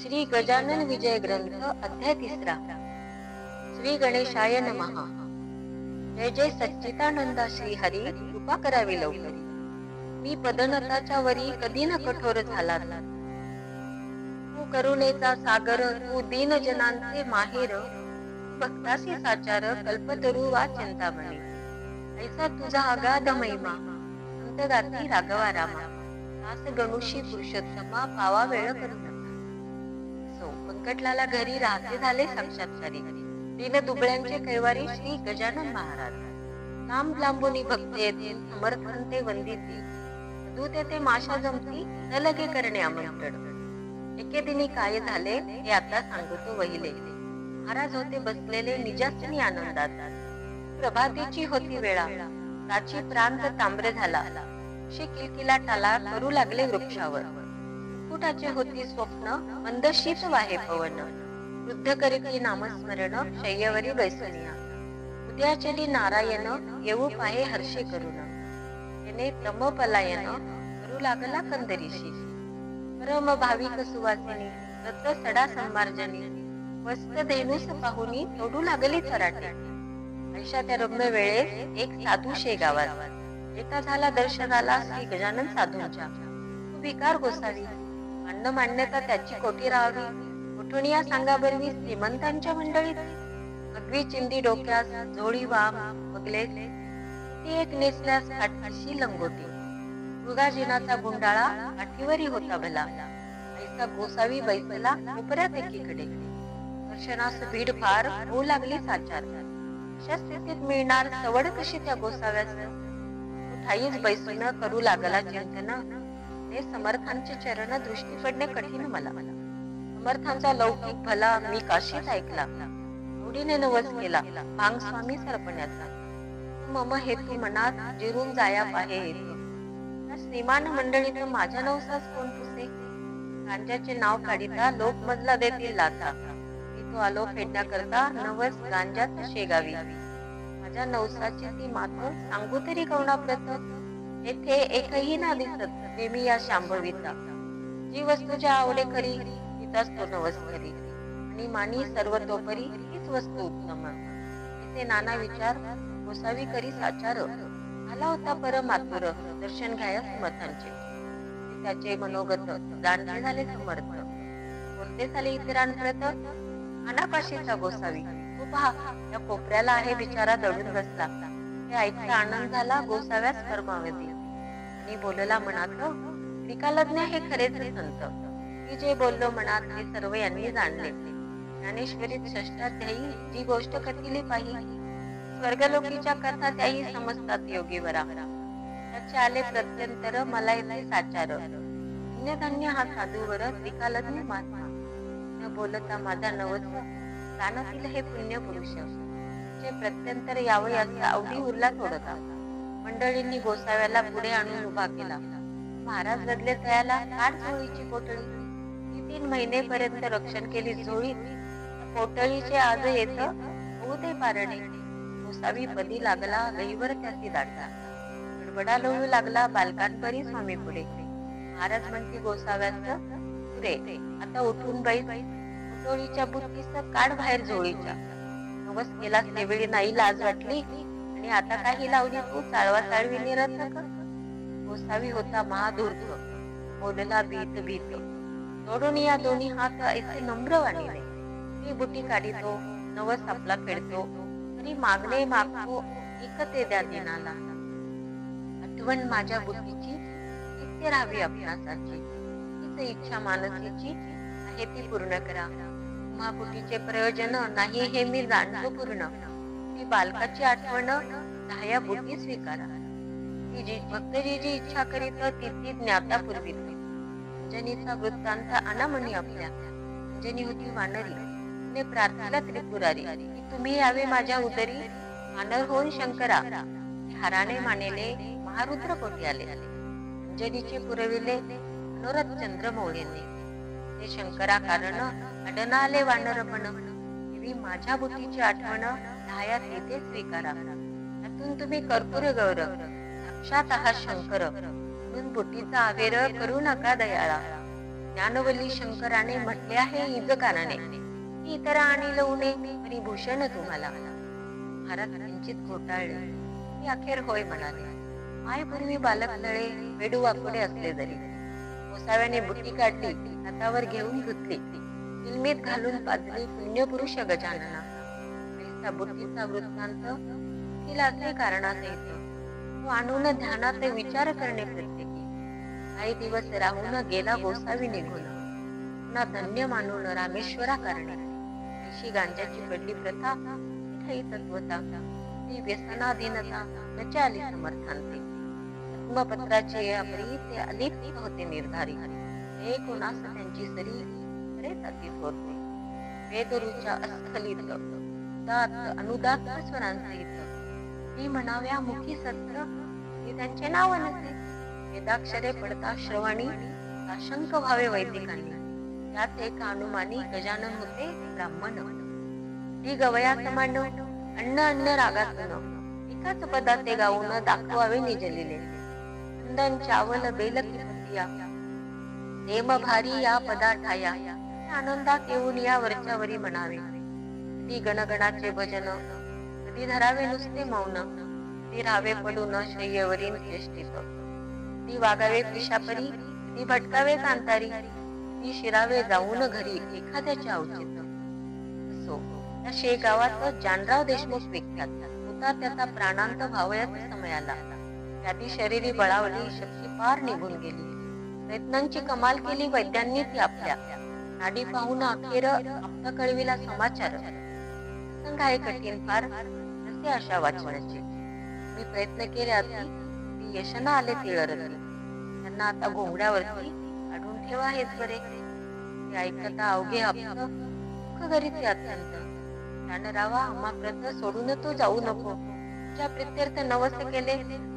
श्री गजानन विजय ग्रंथ अध्याय 3. श्री गणेशाय नमः. जय जय सच्चिदानंदा श्री हरी, कृपा करावी लवकरी. मी पदनताच्या वरी कधी न कठोर झाला. तू करुणेचा सागर, तू दीन जनांचे माहेर. भक्तासी साचार, कल्पतरू वा चिंतामणी. ऐसा तुझा अगाध महिमा, अंतगाती राघवा रामा. दास गणुशी पुरुषोत्तमा, पावा वेळ करू नका. पंकटलाला घरी राहते झाले साक्षात्कारी. दीन दुबळ्यांचे कैवारी श्री गजानन महाराज. लांब लांबुनी भक्त येतील, समर्थांते वंदिती. दूत येते माशा जमती, न लगे करणे आमंत्रण. एके दिनी काय झाले हे आता सांगतो वहिले. महाराज होते बसलेले निजासनी आनंदात. प्रभातीची होती वेळा, प्राची प्रांत तांब्रे झाला. किलकिलाटाला करू लागले वृक्षावर. कुटाचे होती स्वप्न, मंद शीत वाहे पवन. वृद्ध करीती नामस्मरण, शय्यवरी बैसनिया. उद्या चली नारायण, येऊ पाहे हर्षे करून. येणे तम पलायन, करू लागला कंदरीशी. परम भाविक सुवासिनी, रथ सडा संमार्जनी. वस्त धेनुस पाहुनी, तोडू लागली चराटे. ऐशा त्या रम्य वेळेस एक साधू शेगावात. एका झाला दर्शनाला श्री गजानन साधूंच्या. भिकार गोसावी, अन्न मान्यता त्याची कोटी राहावी. उठुनिया सांगा बरवी श्रीमंतांच्या मंडळीत. अगवी चिंदी डोक्यास, झोळी वाम बगले. ती एक नेसल्यास काठीशी लंगोटी. मृगाजिनाचा गुंडाळा काठीवरी होता भला. ऐसा गोसावी बैसला कोपऱ्यात एकीकडे. दर्शनास भीड फार होऊ लागली साचार. अशा स्थितीत मिळणार सवड कशी त्या गोसाव्यास. ठाईच बैसून करू लागला चिंतन. समर्थांचे चरण दृष्टी पडणे कठीण मला. समर्थांचा लौकिक भला मी काशीत ऐकला. आवडीने नवस केला भांग स्वामी सरपण्याचा. मम हेतू मनात जिरून जाया पाहे येतो. त्या श्रीमान मंडळीत माझ्या नवसास कोण पुसे. गांजाचे नाव काढिता लोक मजला देतील लाथा. मी तो आलो फेडण्याकरता नवस गांजात शेगावी. माझ्या नवसाची ती मात सांगू तरी करुणाप्रत. येथे एकही ना दिसत नेहमी या शांभवीचा. जी वस्तूच्या आवडे करी तिचाच तो नवस करी. आणि मानी सर्वतोपरी हीच वस्तू उत्तम. येथे नाना विचार गोसावी करी साचार. आला होता परमात्मर, दर्शन घ्याया सुमर्थांचे. त्याचे मनोगत जाणते झाले समर्थ. कोणते झाले इतरांप्रत. अनाकाशीचा गोसावी, तो पहा त्या कोपऱ्याला आहे बिचारा दडून बसला. हे ऐकता आनंद झाला गोसाव्यास परमावधी. आणि बोलला मनात, त्रिकालज्ञ हे खरेच संत. मी जे बोललो मनात ते सर्व यांनी जाणले. ज्ञानेश्वरीत षष्ठाध्यायी जी गोष्ट कथिली पाही. स्वर्गलोकीच्या कथा त्याही समजतात योगीवरा. त्याचे आले प्रत्यंतर मला येथे साचार. धन्य धन्य हा साधूवर त्रिकालज्ञ महात्मा. न बोलता माझा नवस प्राणातील हे पुण्य पुरुष. जे प्रत्यंतर यावे याचा अवधी उरला थोडका. मंडळींनी गोसाव्याला पुढे आणून उभा केला. महाराज गदले तयाला काढ झोळीची पोटळी. 3 महिनेपर्यंत रक्षण केली झोळी. पोटळीचे आज येत होऊ दे पारणे. गोसावी पदी लागला गहीवर त्याची दाटा. गडबडा लोळू लागला बालकांपरी स्वामी पुढे. महाराज म्हणती गोसाव्यास, पुरे आता उठून बैस. पोटळीच्या बुद्धीस काढ बाहेर झोळीच्या. नवस केला त्यावेळी नाही लाज वाटली. आणि आता काही लावली तू चाळवा चाळवी निरर्थक. गोसावी होता महाधूर्त, बोलला भीत भीत. तोडून या दोन्ही हात ऐसे नम्र वाणीने. ती बुटी काढितो, नवस आपला फेडतो. तरी मागणे मागतो एकते द्या दिनाला. आठवण माझ्या बुद्धीची नित्य राहावी आपणासाची. तीच इच्छा मानसीची आहे ती पूर्ण करा. महापुटीचे प्रयोजन नाही हे मी जाणतो पूर्ण. ती बालकाची आठवण दह्या बुटी स्वीकारा. भक्त जी इच्छा करीत ती ज्ञाता पूर्वी. अंजनीचा वृत्तांत अनामनी आपल्या. अंजनी होती वानरी, तिने प्रार्थीला त्रिपुरारी. तुम्ही यावे माझ्या उदरी. वानर होऊन शंकरा हाराने मानेले महारुद्र कोटी आले. अंजनीचे पुरविले मनोरथ चंद्र मौळीने. ते शंकरा कारण अडना आले वानरपण. देवी माझ्या बुटीची आठवण दह्या तेथे स्वीकारा. त्यातून तुम्ही कर्पूर गौरव साक्षात आहात शंकर. म्हणून बुटीचा आवेर करू नका दयाळा. ज्ञानवल्ली शंकराने म्हटले आहे इजकाराने, की इतर आणि लवणे परिभूषण तुम्हाला. महाराज किंचित घोटाळले. ते अखेर होय म्हणाले. मायेपूर्वी बालक लळे वेडू वाकुडे असले जरी गोसाव्याने बुट्टी काढली, हातावर घेऊन धुतली, फिल्मीत घालून पाजली पुण्यपुरुष गजानना. ऐसा बुट्टीचा वृत्तांत तिला असे कारणात येतो. तो आणून ध्यानात विचार करणे प्रत्येकी. काही दिवस राहून गेला गोसावी निघून, पुन्हा धन्य मानून रामेश्वरा करणे. अशी गांजाची पडली प्रथा, ठाई तत्वता, ती व्यसनाधीनता न चाली समर्थांते. धर्मपत्राचे अपरी ते अलिप्त होते निर्धारी. हे कोणास त्यांची सरी खरेच अतीत होते. वेदरुच्या अस्खलित दात अनुदात स्वरांसहित ती म्हणाव्या मुखी सत्र, हे त्यांचे नाव नसे. वेदाक्षरे पडता श्रवणी साशंक व्हावे वैदिकांनी. त्यात एक अनुमानी गजानन होते ब्राह्मण. ती गवया समान अन्न अन्न रागातून एकाच पदाचे गाऊन दाखवावे निजलेले. नंदन चावल बेलकिया नेम भारी या पदा ठाया, आनंदात येऊन या वरच्यावरी म्हणावे. कधी गणगणाचे भजन, कधी धरावे नुसते मौन, कधी राहावे पडून शय्येवरील चेष्टित, कधी वागावे पिशापरी, कधी भटकावे कांतारी, कधी शिरावे जाऊन घरी एखाद्याचे औचित. असो त्या शेगावात जानराव देशमुख विख्यात होता. त्याचा प्राणांत व्हावयाचा समय आला. त्यादी शरीरी बळावली, शक्ती पार निघून गेली. प्रयत्नांची कमाल केली वैद्यांनी ती आपल्या. नाडी पाहून अखेर आपला कळविला समाचार. संघ आहे कठीण फार जसे अशा वाचनाचे. मी प्रयत्न केले अति, ती यशना आले तिळरती. त्यांना आता घोंगड्यावरती काढून ठेवा हेच बरे. ते ऐकता अवघे हप्त दुःख करीत अत्यंत. जानरावा आम्हा प्रत सोडून तो जाऊ नको. ज्या प्रित्यर्थ नवस केले,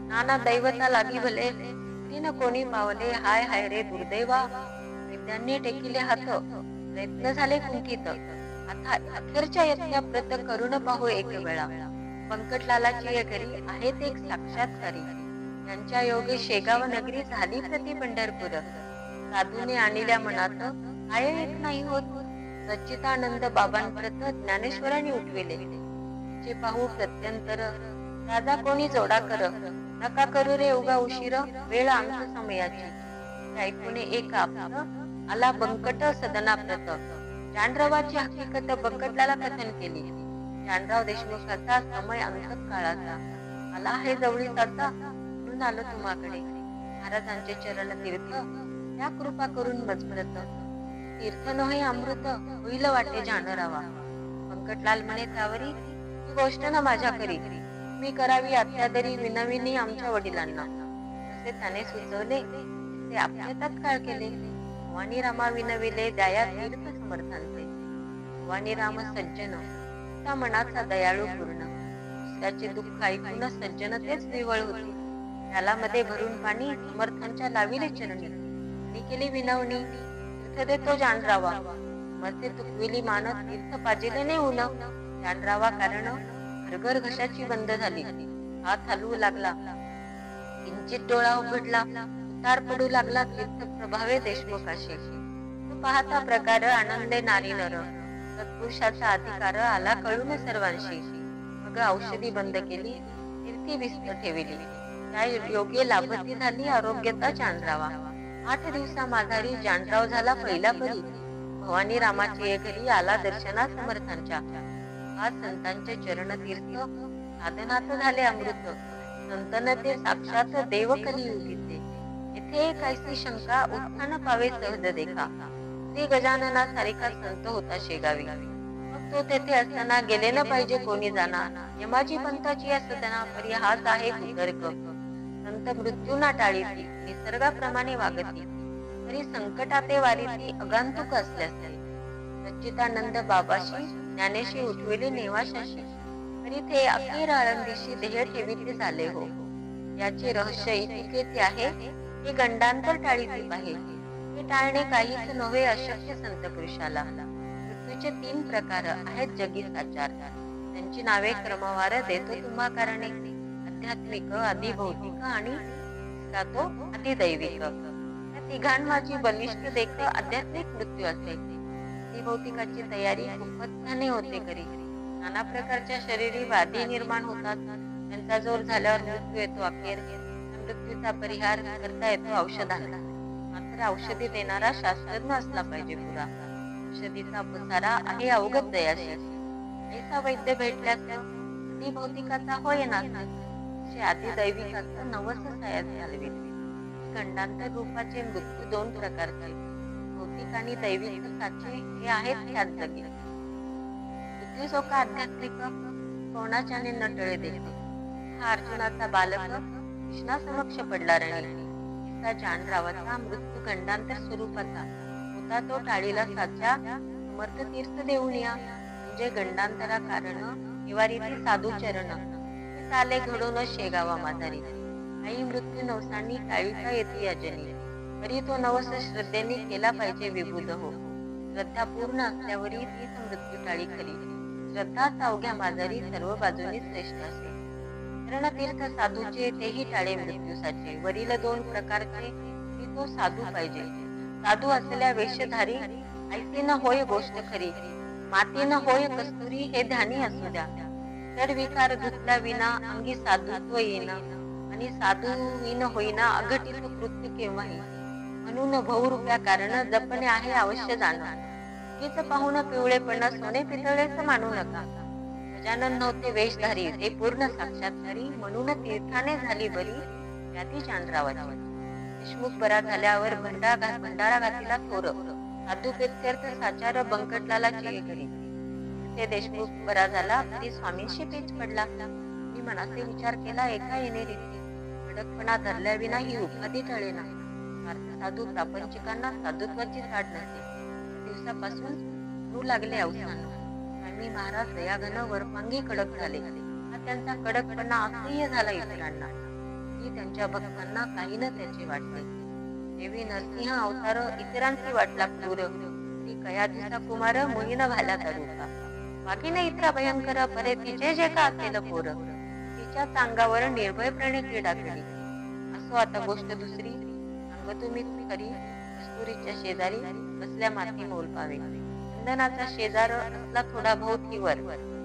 नाना दैवता लागी भले, तीन कोणी पावले हाय हाय रे दुर्दैवा. वैद्यांनी टेकिले हात, प्रयत्न झाले कुंठित. आता अखेरच्या यत्ना प्रत करून पाहू एक वेळा. पंकटलालाची घरी आहेत एक साक्षात्कारी. यांच्या योगे शेगाव नगरी झाली प्रति पंढरपूर. साधूने आणिल्या मनात काय एक नाही होत. सच्चिदानंद बाबांप्रत ज्ञानेश्वरांनी उठविले. जे पाहू प्रत्यंतर राजा कोणी जोडा कर. नका करू रे उगा उशीर, वेळ आमच्या समयाची. ऐकून एक आपलं आला बंकट सदनाप्रत. जानरावाची हकीकत बंकटलाला कथन केली. जानराव देशमुखाचा समय अंत काळाचा आला आहे जवळीच आता, म्हणून आलो तुम्हाकडे. महाराजांचे चरण तीर्थ त्या कृपा करून मजबरत. तीर्थ नव्हे अमृत होईल वाटे जानरावा. बंकटलाल म्हणे त्यावरी, ही गोष्ट ना माझ्या करी. मी करावी अत्यादरी विनविनी आमच्या वडिलांना. जसे त्याने सुचवले ते आपले तत्काळ केले. भवानी रामा विनविले द्याया तीर्थ समर्थांचे. भवानी राम सज्जन, त्या मनाचा दयाळू पूर्ण. दुसऱ्याचे दुःख ऐकून सज्जनतेच निवळ होती. त्याला मध्ये भरून पाणी समर्थांच्या लाविले चरणी. आणि केली विनवणी, तीर्थ देतो जानरावा. मसे तुकविली मानत तीर्थ पाजिले नेऊन. जानरावा कारण घरघर घशाची बंद झाली. हात हलवू लागला, किंचित डोळा उघडला, उतार पडू लागला तीर्थ प्रभावे देशमुखाशी. तो पाहता प्रकार आनंदे नारी नर. सत्पुरुषाचा अधिकार आला कळून सर्वांशी. मग औषधी बंद केली, कीर्ती विस्त ठेवली. त्या योगे लाभती झाली आरोग्यता जानरावा. 8 दिवसा माघारी जानराव झाला पहिला परी. भवानी रामाची घरी आला दर्शना समर्थांच्या. आज संतांचे चरण तीर्थ साधनात झाले अमृत. संतन ते साक्षात देव कलियुगीचे. येथे काहीशी शंका उत्थान पावे सहज देखा. श्री गजानना सारिका संत होता शेगावी. मग तो तेथे असताना गेले न पाहिजे कोणी जाणार. यमाजी पंथाची या सदना परी हाच आहे कुतर्क. संत मृत्यू ना टाळीती, निसर्गाप्रमाणे वागती, तरी संकटाते वारीती अगांतुक असल्यास. सच्चिदानंद बाबाशी ज्ञानेशी उठविले नेवाशाशी. तरी ते अखेर आळंदीशी देह ठेवीते झाले हो. याचे रहस्य इतके आहे, हे गंडांतर टाळीती पाहिजे. हे टाळणे काहीच नव्हे अशक्य संत पुरुषाला. मृत्यूचे 3 प्रकार आहेत जगीस आचार. त्यांची नावे क्रमवार देतो तुम्हा कारणे. आध्यात्मिक, अधिभौतिक आणि तो अधिदैविक. त्या तिघाण माझी बलिष्ठ देख आध्यात्मिक मृत्यू असे. ती भौतिकाची तयारी खूपच घाणे होते करी. नाना प्रकारच्या शरीरी व्याधी निर्माण होतात. त्यांचा जोर झाल्यावर मृत्यू येतो अखेर. त्या मृत्यूचा परिहार करता येतो औषधांना. मात्र औषधी देणारा शास्त्रज्ञ असला पाहिजे पुरा. औषधीचा पसारा आहे अवगत दयाशी. ऐसा वैद्य भेटल्यास ती भौतिकाचा होय ना असे आधी दैविकाचं नवस सायास घालवी. खंडांतर रूपाचे मृत्यू दोन प्रकारचे, भौतिक आणि दैविक साचे हे आहेत ह्याच जगी. मृत्यू जो का आध्यात्मिक कोणाच्याने न टळे देते. हा अर्जुनाचा बालक कृष्णा समक्ष पडला रणी. तिचा जानरावाचा मृत्यू खंडांतर स्वरूपाचा होता तो टाळीला साचा. समर्थ तीर्थ देऊन या म्हणजे गंडांतरा कारण निवारीती साधू चरण. हे चाले घडून शेगावा माधारी. आई मृत्यू नवसांनी टाळीचा येते अजनी. तरी तो नवस श्रद्धेने केला पाहिजे विबुध हो. श्रद्धा पूर्ण असल्यावरही तीच मृत्यू टाळी खरी. श्रद्धा अवघ्या माजारी सर्व बाजूनी श्रेष्ठ असे. तीर्थ साधूचे तेही टाळे मृत्यूसाचे. वरील दोन प्रकारचे ती तो साधू पाहिजे. साधू असल्या वेशधारी ऐसी न होय गोष्ट खरी. माती न होय कस्तुरी हे ध्यानी असू द्या. तर विकार धुतला विना अंगी साधुत्व येईना. आणि साधू विन होईना अघटित कृत्य केव्हाही. म्हणून बहुरूप्या कारण जपणे आहे अवश्य जाणं. हीच पाहून पिवळेपण सोने पितळेच मानू नका. गजानन नव्हते वेशधारी ते पूर्ण साक्षात्कारी. म्हणून तीर्थाने झाली बरी व्याधी चांद्रावाची. देशमुख बरा झाल्यावर भंडारा घातीला थोर. साधू पेत्यर्थ साचार बंकटलाला चिये घरी. ते देशमुख बरा झाला तरी स्वामींशी पेच पडला. मी मनाचे विचार केला एका येणे रीती. कडकपणा धरल्या विना ही उपाधी टळेना. अर्थ साधू प्रापंचिकांना साधुत्वाची साड नसते. दिवसापासून म्हणू लागले अवसान. स्वामी महाराज दयाघन वरपांगी कडक झाले. हा त्यांचा कडकपणा असह्य झाला इतरांना. ही त्यांच्या भक्तांना काही न त्याचे वाटते. देवी नरसिंह अवतार इतरांची वाटला क्रूर. ती कया दिसा कुमार मोहीन भाल्या तरुका. बाकीने इतरा भयंकर परे तिचे जे का असेल पोर. तिच्याच अंगावर निर्भयपणे क्रीडा केली. असो आता गोष्ट दुसरी सांग तुम्ही खरी. कस्तुरीच्या शेजारी बसल्या माती मोल पावे. चंदनाचा शेजार असला थोडा भोवतीवर.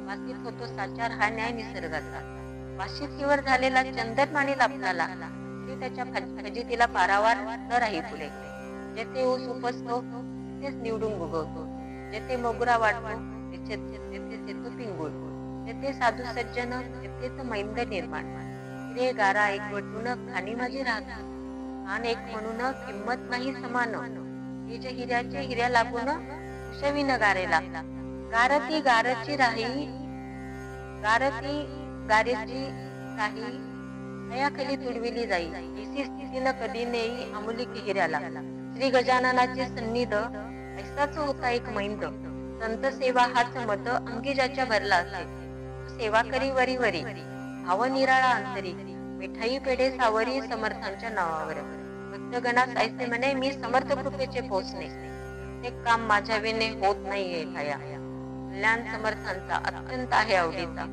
वासित होतो साचार हा न्याय निसर्गाचा. वाशीतीवर झालेला चंदनमाणी लापणाला ते त्याच्या फजितीला पारावार न राही पुढे. जेथे ऊस उपसतो तेच निवडून उगवतो. जेथे मोगरा वाटतो तेथे सेतू पिंगुळ. तेथे साधू सज्जन तेथेच मैंद निर्माण. हिरे गारा एकवटून खाणी माझी राहतात. खान एक म्हणून किंमत नाही समान. हिज हिऱ्याचे हिऱ्या लागून कुशविन गारेला. गारती गारची राही गारती गारेची राही तयाखाली तुडविली जाई. ऐसी स्थितीनं कधी नेई अमुलिक हिऱ्याला. श्री गजाननाचे सन्निध ऐसाच होता एक मैंद. संत सेवा हाच मत अंगी ज्याच्या भरला असे. सेवा करी वरी वरी भाव निराळा अंतरी. मिठाई पेढे सावरी समर्थांच्या नावावर. भक्तगणास ऐसे म्हणे मी समर्थ कृपेचे पोचणे. ते काम माझ्या विने होत नाहीये ठाया. कल्याण समर्थांचा अत्यंत आहे आवडीचा.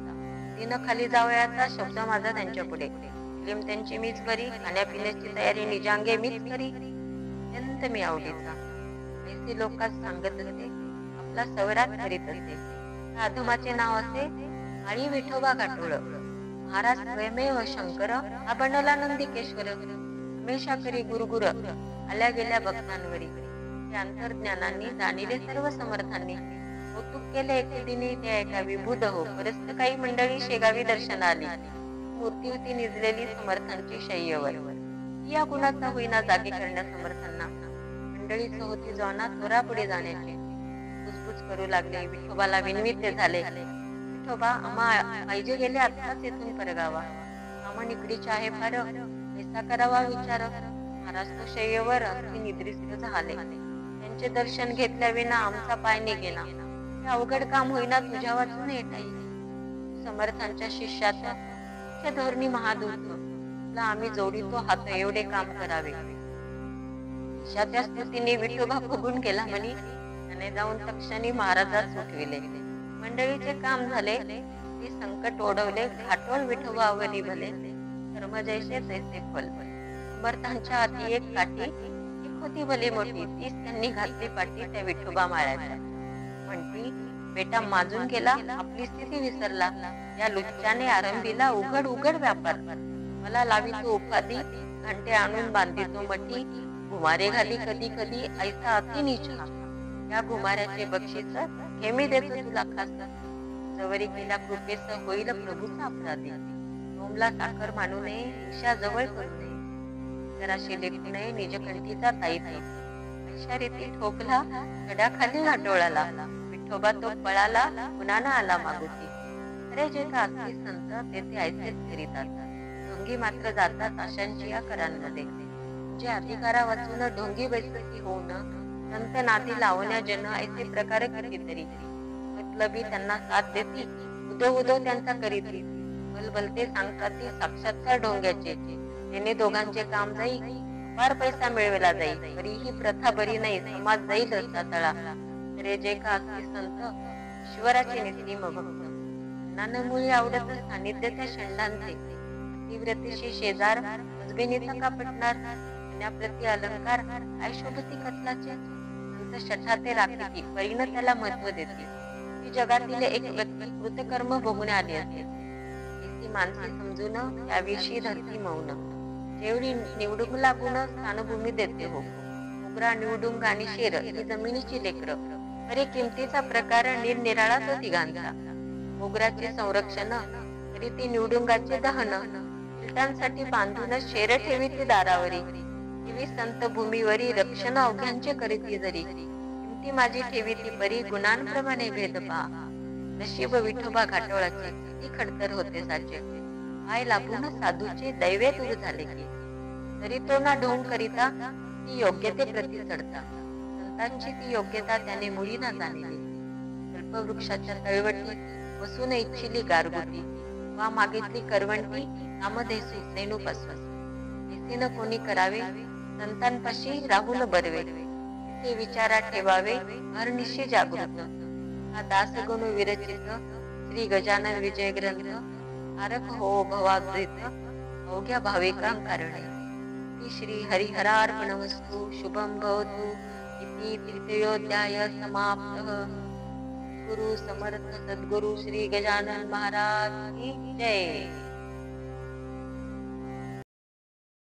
दिन खाली जावयाचा शब्द माझा त्यांच्या पुढे. फिल्म त्यांची मीच बरी. खाण्यापिण्याची तयारी निजांगे मीच करी. अत्यंत मी आवडीचा. ऐसे लोकांस सांगत असते आपला सवरात करीत असते. अधमाचे नाव असे आळी विठोबा गाठोळ. महाराज स्वयमेव शंकर हा बनवला नंदिकेश्वर. हमेशा करी गुरुगुर आल्या गेल्या भक्तांवरी. ते अंतर्ज्ञानांनी जाणिले सर्व समर्थांनी. कौतुक केले एके दिनी ते ऐका विभूद हो. परस्त काही मंडळी शेगावी दर्शना आली. मूर्ती होती निजलेली समर्थांची शय्येवर. या गुणाचा होईना जागे करण्या समर्थांना. मंडळीच होती जवाना थोरा पुढे जाण्याचे. कुजबुज करू लागले. विठोबाला विनविते झाले. विठोबा आम्हा पाहिजे गेले आत्ताच येथून परगावा. आम्हा निकडीचे आहे फार ऐसा करावा विचार. महाराज तो शय्येवर अगदी निद्रिस्त झाले. त्यांचे दर्शन घेतल्या विना आमचा पाय निघेना. हे अवघड काम होईना तुझ्या वाचून येताई. समर्थांच्या शिष्याचा मुख्य धोरणी महादूत तुला आम्ही जोडितो हात एवढे काम करावे. त्या स्तुतीने विठोबा फुगून गेला म्हणी. त्याने जाऊन तक्षणी महाराजास उठविले. मंडळीचे काम झाले. ते संकट ओढवले. घाटोळ विठोबावरी भले. कर्म जैसे तैसे फल. समर्थांच्या हाती एक काठी ती होती भली मोठी, तीच त्यांनी घातली पाठी त्या विठोबा माळ्याच्या. म्हणती, बेटा माजून गेला, आपली स्थिती विसरला. या लुच्च्याने आरंभीला उघड उघड व्यापार. मला लावितो उपाधी, घंटे आणून बांधितो मठी. घुमारे घाली कधी कधी ऐसा अति नीचा. या घुमाऱ्याचे बक्षीस हे मी देतो तुला खास. जवरी केला कृपेस होईल प्रभूचा अपराधी. सोमला साखर मानू नये, ईशा जवळ करू नये. जराशी लेखू नये निजकंठीचा ताईत. अशा रीती ठोकला गडाखाली घाटोळाला. विठोबा तो पळाला, पुन्हा आला मागुती. अरे जे का असली संत तेथे ऐसेच करीतात. ढोंगी मात्र जातात आशांची या करांमध्ये. जे अधिकारा वाचून ढोंगी बैसकी होऊन संत नादी लावण्या जन ऐसे प्रकार कितीतरी. मतलबी त्यांना साथ देती, उदो उदो त्यांचा करीती. भलभलते सांगतात ती साक्षात्कार ढोंग्याचे. त्याने दोघांचे काम जाई, फार पैसा मिळवला जाईल. तरी ही प्रथा बरी नाही, समाज जाईल असा तळा. अरे जे का असली संत ईश्वराचे निस्सीम भक्त. नानमुळी आवडत सानिध्य त्या षंडांचे. तीव्रतेशी शेजार मजबिनीचा का पटणार. प्रती अलंकार काय शोभती कथलाचे. संत शठाते राखीती, परीन त्याला महत्व देते. ती जगातील एक व्यक्ती कृतकर्म भोगून आली असेल. ती माणसे समजून त्याविषयी धरती मौन. जेवढी निवडून लागून स्थानभूमी देते हो. उग्रा निवडून गाणी शेर ही जमिनीची लेकर. तरी किमतीचा प्रकार निरनिराळा तो तिघांचा. मोगराचे संरक्षण तरी ती निवडुंगाचे दहन. किल्टांसाठी बांधून शेर ठेवी ती दारावरी. ठेवी संत भूमीवरी रक्षण अवघ्यांचे करीती जरी. किमती माझी ठेवी ती परी गुणांप्रमाणे भेद पहा. नशीब विठोबा घाटोळाचे किती खडतर होते साचे. पाय लागून साधूचे दैवे दूर झाले की. तरी तो ना ढोंग करिता ती योग्यते प्रती चढता. संतांची ती योग्यता त्याने मुळी ना जाणली. कल्पवृक्षाच्या तळवटी बसून इच्छिली गारगुटी. वा मागितली करवंटी कामधेसू सेनूपासून. न कोणी करावे संतांपाशी राहून बरवे. ते विचारा ठेवावे हरनिशी जागृत. हा दासगुण विरचित श्री गजानन विजय ग्रंथ. आरक हो भवाब्दित अवघ्या भाविकांकारणे. श्री हरिहरार्पणमस्तु. शुभं भवतु इति तृतीयोऽध्याय समाप्तः. गुरु समर्थ सद्गुरु श्री गजानन महाराज की जय.